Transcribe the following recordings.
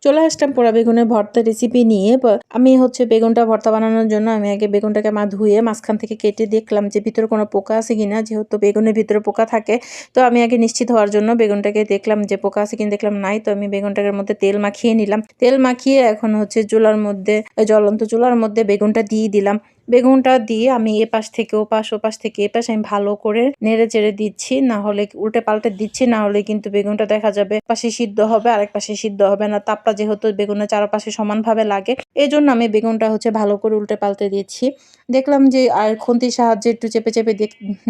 চলে আসলাম পোড়া বেগুনের ভর্তা রেসিপি নিয়ে। আমি হচ্ছে বেগুনটা ভর্তা বানানোর জন্য আমি আগে বেগুনটাকে ধুয়ে মাঝখান থেকে কেটে দেখলাম যে ভিতরে কোনো পোকা আছে কিনা, যেহেতু বেগুনের ভিতরে পোকা থাকে। তো আমি আগে নিশ্চিত হওয়ার জন্য বেগুনটাকে দেখলাম যে পোকা আছে কিনা, দেখলাম নাই। তো আমি বেগুনটার মধ্যে তেল মাখিয়ে নিলাম। তেল মাখিয়ে এখন হচ্ছে চুলার মধ্যে, জ্বলন্ত চুলার মধ্যে বেগুনটা দিয়ে দিলাম। বেগুনটা দিয়ে আমি এপাশ থেকে ওপাশ, ওপাশ থেকে এপাশ আমি ভালো করে নেড়ে চেড়ে দিচ্ছি, না হলে উল্টে পাল্টে দিচ্ছি, না হলে কিন্তু বেগুনটা দেখা যাবে পাশে সিদ্ধ হবে, আরেক পাশে সিদ্ধ হবে না। তাপটা যেহেতু বেগুনের চারপাশে সমানভাবে লাগে, এই জন্য আমি বেগুনটা হচ্ছে ভালো করে উল্টে পাল্টে দিচ্ছি। দেখলাম যে আর খুন্তির সাহায্যে একটু চেপে চেপে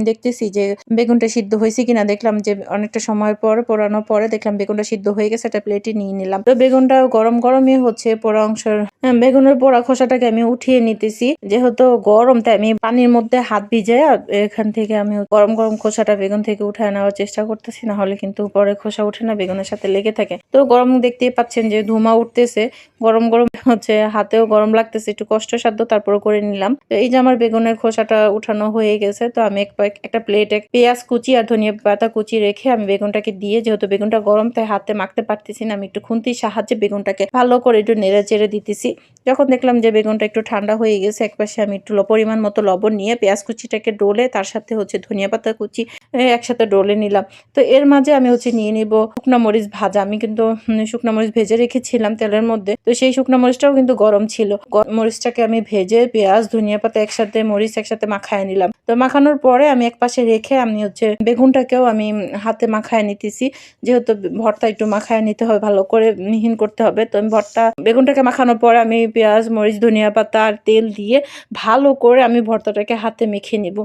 দেখতেছি যে বেগুনটা সিদ্ধ হয়েছে কিনা। দেখলাম যে অনেকটা সময় পর পোড়ানোর পরে দেখলাম বেগুনটা সিদ্ধ হয়ে গেছে, একটা প্লেটে নিয়ে নিলাম। তো বেগুনটা গরম গরমই হচ্ছে পোড়া অংশের বেগুনের পোড়া খোসাটাকে আমি উঠিয়ে নিতেছি। যেহেতু গরম, তাই আমি পানির মধ্যে হাত ভিজে এখান থেকে আমি গরম গরম খোসাটা বেগুন থেকে উঠায় নেওয়ার চেষ্টা করতেছি, না হলে কিন্তু পরে খোসা উঠে না, বেগুনের সাথে লেগে থাকে। তো গরম দেখতেই পাচ্ছেন যে ধুমা উঠতেছে, গরম গরম হচ্ছে, হাতেও গরম লাগতেছে, একটু কষ্টসাধ্য, তারপরে করে নিলাম। তো এই যে আমার বেগুনের খোসাটা উঠানো হয়ে গেছে। তো আমি একটা প্লেটে পেঁয়াজ কুচি আর ধনিয়া পাতা কুচি রেখে আমি বেগুনটাকে দিয়ে, যেহেতু বেগুনটা গরম তাই হাতে মাখতে পারতেছি না, আমি একটু খুন্তির সাহায্যে বেগুনটাকে ভালো করে একটু নেড়ে চেড়ে দিতেছি। যখন দেখলাম যে বেগুনটা একটু ঠান্ডা হয়ে গেছে, একপাশে আমি একটু পরিমাণ মতো লবণ নিয়ে পেঁয়াজ কুচিটাকে ডলে তার সাথে হচ্ছে ধনিয়া পাতা কুচি একসাথে ডলে নিলাম। তো এর মাঝে আমি হচ্ছে নিয়ে নিব শুকনা মরিচ ভাজা। আমি কিন্তু শুকনা মরিচ ভেজে রেখেছিলাম তেলের মধ্যে। তো সেই শুকনা মরিচটাও কিন্তু গরম ছিল। মরিচটাকে আমি ভেজে পেঁয়াজ ধনিয়া পাতা একসাথে মরিচ একসাথে মাখায় নিলাম। তো মাখানোর পরে আমি এক পাশে রেখে আমি হচ্ছে বেগুনটাকেও আমি হাতে মাখায় নিতেছি। যেহেতু ভর্তা একটু মাখায় নিতে হবে, ভালো করে মিহিন করতে হবে। তো আমি বেগুনটাকে মাখানোর পরে আমি পেঁয়াজ মরিচ ধনিয়া পাতা আর তেল দিয়ে ভালো করে আমি ভর্তাটাকে হাতে মেখে নিব।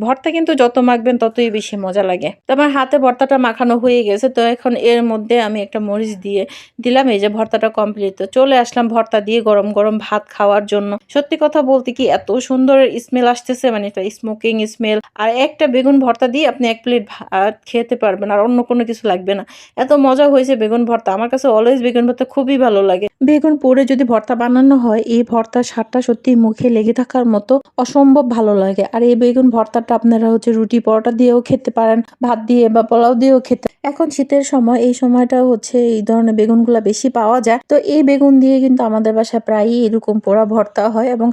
ভর্তা কিন্তু যত মাখবেন ততই বেশি মজা লাগে। তো আমার হাতে ভর্তাটা মাখানো হয়ে গেছে। তো এখন এর মধ্যে আমি একটা মরিচ দিয়ে দিলাম। এই যে ভর্তাটা কমপ্লিট। তো চলে আসলাম ভর্তা দিয়ে গরম গরম ভাত খাওয়ার জন্য। সত্যি কথা বলতে কি এত সুন্দর স্মেল আসতেছে, মানে একটা স্মোকিং স্মেল। আর একটা বেগুন ভর্তা দিয়ে আপনি এক প্লেট ভাত খেতে পারবেন, আর অন্য কোনো কিছু লাগবে না। এত মজা হয়েছে বেগুন ভর্তা। আমার কাছে অলওয়েজ বেগুন ভর্তা খুবই ভালো লাগে। বেগুন পোড়ে যদি ভর্তা বানানো হয়, এই ভর্তার স্বাদটা সত্যি মুখে লেগে থাকার মতো অসম্ভব ভালো লাগে। আর এই বেগুন ভর্তাটা আপনারা হচ্ছে রুটি পরোটা দিয়েও খেতে পারেন, ভাত দিয়ে বা পোলাও দিয়েও খেতে। এখন শীতের সময়, এই সময়টা হচ্ছে এই ধরনের বেগুনগুলা বেশি পাওয়া যায়। তো এই বেগুন দিয়ে কিন্তু আমাদের বাসায় প্রায়ই এরকম পোড়া ভর্তা হয় এবং